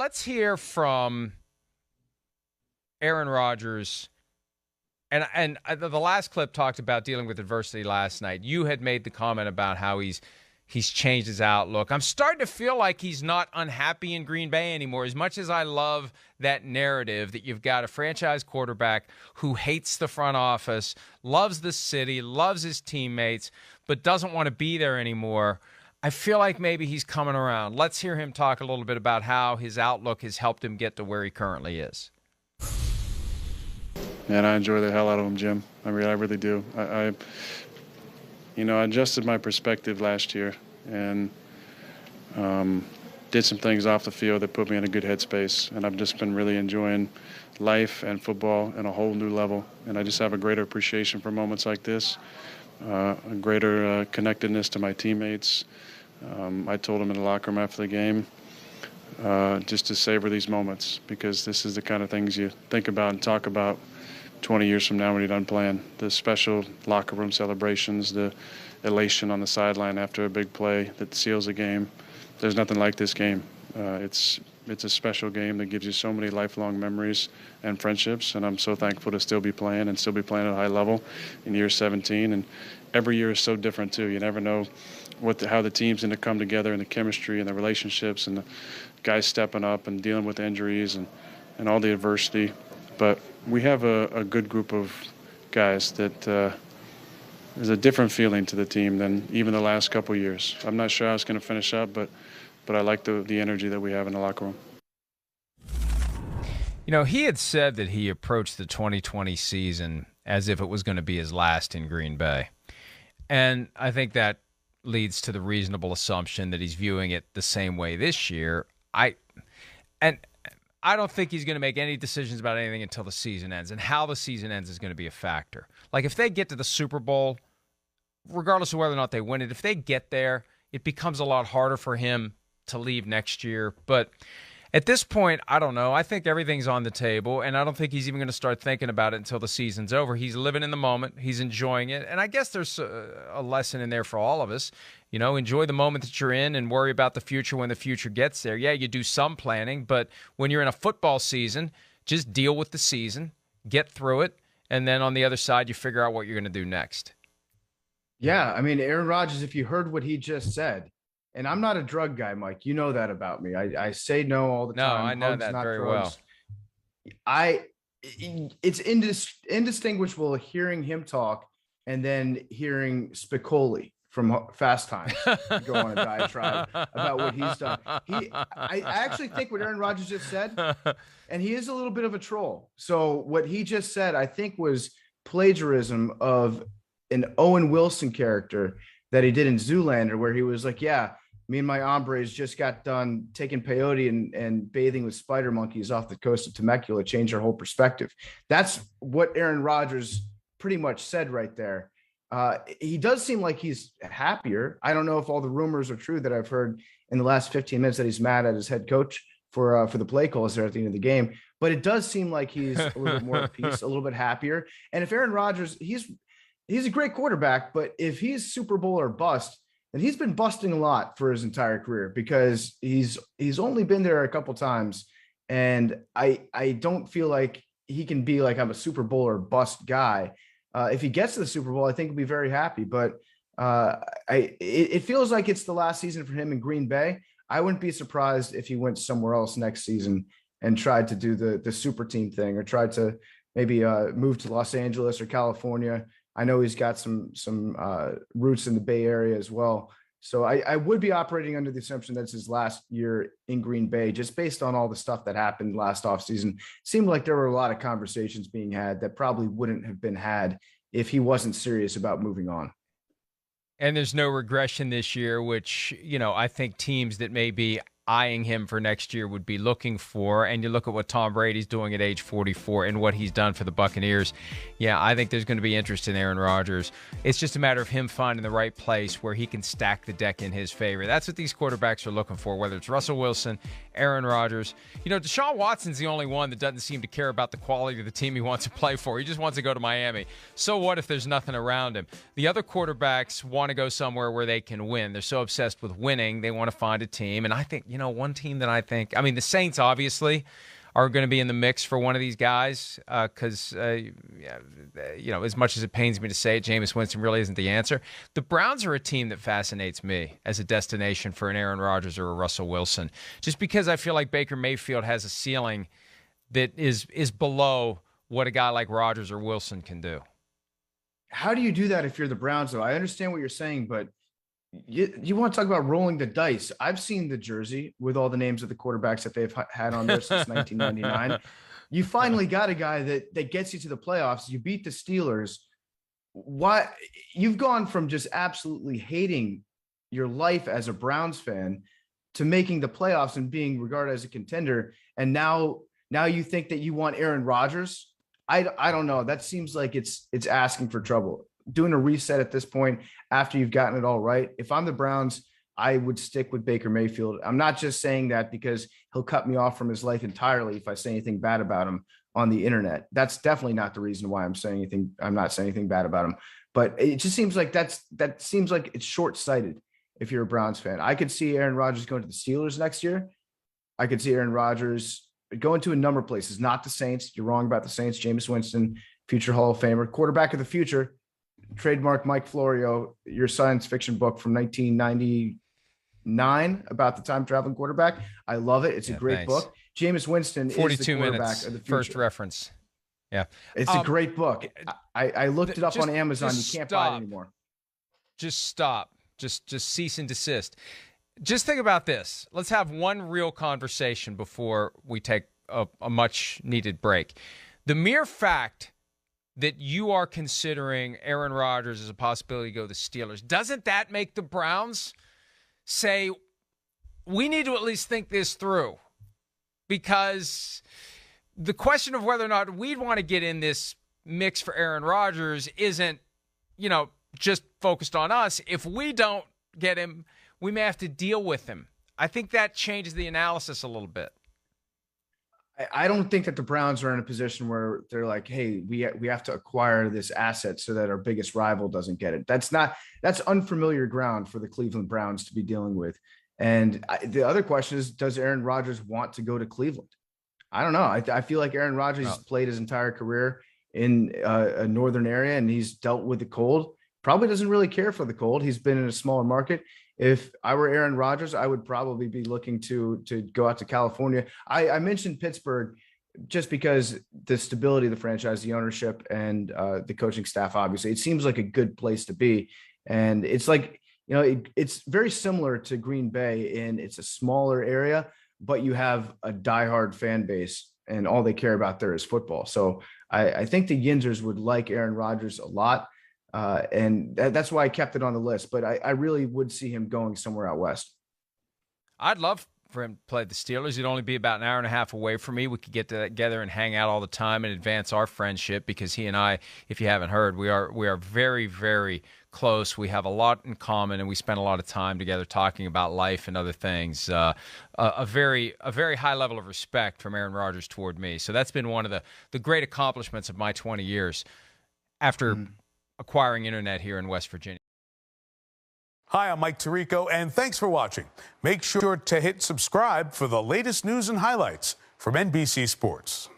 let's hear from Aaron Rodgers. And the last clip talked about dealing with adversity last night. You had made the comment about how he's changed his outlook. I'm starting to feel like he's not unhappy in Green Bay anymore. As much as I love that narrative that you've got a franchise quarterback who hates the front office, loves the city, loves his teammates, but doesn't want to be there anymore, I feel like maybe he's coming around. Let's hear him talk a little bit about how his outlook has helped him get to where he currently is. Man, I enjoy the hell out of him, Jim. I really do. I adjusted my perspective last year and did some things off the field that put me in a good headspace. And I've just been really enjoying life and football at a whole new level. And I just have a greater appreciation for moments like this, a greater connectedness to my teammates. I told them in the locker room after the game just to savor these moments, because this is the kind of things you think about and talk about 20 years from now when you're done playing. The special locker room celebrations, the elation on the sideline after a big play that seals a game. There's nothing like this game. It's a special game that gives you so many lifelong memories and friendships, and I'm so thankful to still be playing and still be playing at a high level in year 17. And every year is so different too. You never know how the team's going to come together, and the chemistry and the relationships and the guys stepping up and dealing with injuries and all the adversity. But we have a good group of guys that there's a different feeling to the team than even the last couple of years. I'm not sure how it's going to finish up, but I like the energy that we have in the locker room. You know, he had said that he approached the 2020 season as if it was going to be his last in Green Bay. And I think that leads to the reasonable assumption that he's viewing it the same way this year. I don't think he's going to make any decisions about anything until the season ends, and how the season ends is going to be a factor. Like, if they get to the Super Bowl, regardless of whether or not they win it, if they get there, it becomes a lot harder for him to leave next year. But at this point, I don't know. I think everything's on the table, and I don't think he's even going to start thinking about it until the season's over. He's living in the moment. He's enjoying it. And I guess there's a lesson in there for all of us. You know, enjoy the moment that you're in and worry about the future when the future gets there. Yeah, you do some planning, but when you're in a football season, just deal with the season, get through it, and then on the other side, you figure out what you're going to do next. Yeah, I mean, Aaron Rodgers, if you heard what he just said, and I'm not a drug guy, Mike. You know that about me. I say no all the time. No, I know that very drugs. Well. It's indistinguishable hearing him talk and then hearing Spicoli from Fast Times go on a diatribe about what he's done. I actually think what Aaron Rodgers just said, and he is a little bit of a troll. So what he just said, I think, was plagiarism of an Owen Wilson character that he did in Zoolander, where he was like, yeah, me and my hombres just got done taking peyote and bathing with spider monkeys off the coast of Temecula, changed our whole perspective. That's what Aaron Rodgers pretty much said right there. He does seem like he's happier. I don't know if all the rumors are true that I've heard in the last 15 minutes that he's mad at his head coach for the play calls there at the end of the game, but it does seem like he's a little bit more at peace, a little bit happier. And if Aaron Rodgers, he's a great quarterback, but if he's Super Bowl or bust, then he's been busting a lot for his entire career, because he's only been there a couple times. And I don't feel like he can be like, I'm a Super Bowl or bust guy. If he gets to the Super Bowl, I think he'll be very happy, but it feels like it's the last season for him in Green Bay. I wouldn't be surprised if he went somewhere else next season and tried to do the super team thing, or tried to maybe move to Los Angeles or California. I know he's got some roots in the Bay Area as well. So I would be operating under the assumption that's his last year in Green Bay, just based on all the stuff that happened last offseason. Seemed like there were a lot of conversations being had that probably wouldn't have been had if he wasn't serious about moving on. And there's no regression this year, which, you know, I think teams that may be eyeing him for next year would be looking for. And you look at what Tom Brady's doing at age 44 and what he's done for the Buccaneers. Yeah, I think there's going to be interest in Aaron Rodgers. It's just a matter of him finding the right place where he can stack the deck in his favor. That's what these quarterbacks are looking for, whether it's Russell Wilson, Aaron Rodgers. You know, Deshaun Watson's the only one that doesn't seem to care about the quality of the team he wants to play for. He just wants to go to Miami. So what if there's nothing around him? The other quarterbacks want to go somewhere where they can win. They're so obsessed with winning, they want to find a team. And I think, you one team that I think, I mean, the Saints obviously are going to be in the mix for one of these guys because, as much as it pains me to say it, Jameis Winston really isn't the answer. The Browns are a team that fascinates me as a destination for an Aaron Rodgers or a Russell Wilson, just because I feel like Baker Mayfield has a ceiling that is below what a guy like Rodgers or Wilson can do. How do you do that if you're the Browns, though? I understand what you're saying, but you want to talk about rolling the dice. I've seen the jersey with all the names of the quarterbacks that they've had on there since 1999. You finally got a guy that gets you to the playoffs. You beat the Steelers. Why? You've gone from just absolutely hating your life as a Browns fan to making the playoffs and being regarded as a contender. And now you think that you want Aaron Rodgers. I don't know. That seems like it's asking for trouble. Doing a reset at this point after you've gotten it all right. If I'm the Browns, I would stick with Baker Mayfield. I'm not just saying that because he'll cut me off from his life entirely if I say anything bad about him on the internet. That's definitely not the reason why I'm not saying anything bad about him. But it just seems like that seems like it's short-sighted if you're a Browns fan. I could see Aaron Rodgers going to the Steelers next year. I could see Aaron Rodgers going to a number of places, not the Saints. You're wrong about the Saints. Jameis Winston, future Hall of Famer, quarterback of the future. Trademark Mike Florio, your science fiction book from 1999 about the time traveling quarterback. I love it. It's a great book. Jameis Winston is the quarterback of the future. First reference. Yeah. It's a great book. I looked it up on Amazon. You can't buy it anymore. Just stop. Just cease and desist. Just think about this. Let's have one real conversation before we take a much needed break. The mere fact that you are considering Aaron Rodgers as a possibility to go to the Steelers, doesn't that make the Browns say, we need to at least think this through? Because the question of whether or not we'd want to get in this mix for Aaron Rodgers isn't, just focused on us. If we don't get him, we may have to deal with him. I think that changes the analysis a little bit. I don't think that the Browns are in a position where they're like, hey, we have to acquire this asset so that our biggest rival doesn't get it. That's unfamiliar ground for the Cleveland Browns to be dealing with. And the other question is, does Aaron Rodgers want to go to Cleveland? I don't know. I feel like Aaron Rodgers has played his entire career in a northern area and he's dealt with the cold. Probably doesn't really care for the cold. He's been in a smaller market. If I were Aaron Rodgers, I would probably be looking to go out to California. I mentioned Pittsburgh just because the stability of the franchise, the ownership, and the coaching staff, obviously. It seems like a good place to be. And it's like, it's very similar to Green Bay in it's a smaller area, but you have a diehard fan base and all they care about there is football. So I think the Yinzers would like Aaron Rodgers a lot. And that's why I kept it on the list. But I really would see him going somewhere out west. I'd love for him to play the Steelers. It'd only be about an hour and a half away from me. We could get together and hang out all the time and advance our friendship because he and I, if you haven't heard, we are very, very close. We have a lot in common, and we spend a lot of time together talking about life and other things. A very high level of respect from Aaron Rodgers toward me. So that's been one of the great accomplishments of my 20 years after acquiring internet here in West Virginia. Hi, I'm Mike Tirico, and thanks for watching. Make sure to hit subscribe for the latest news and highlights from NBC Sports.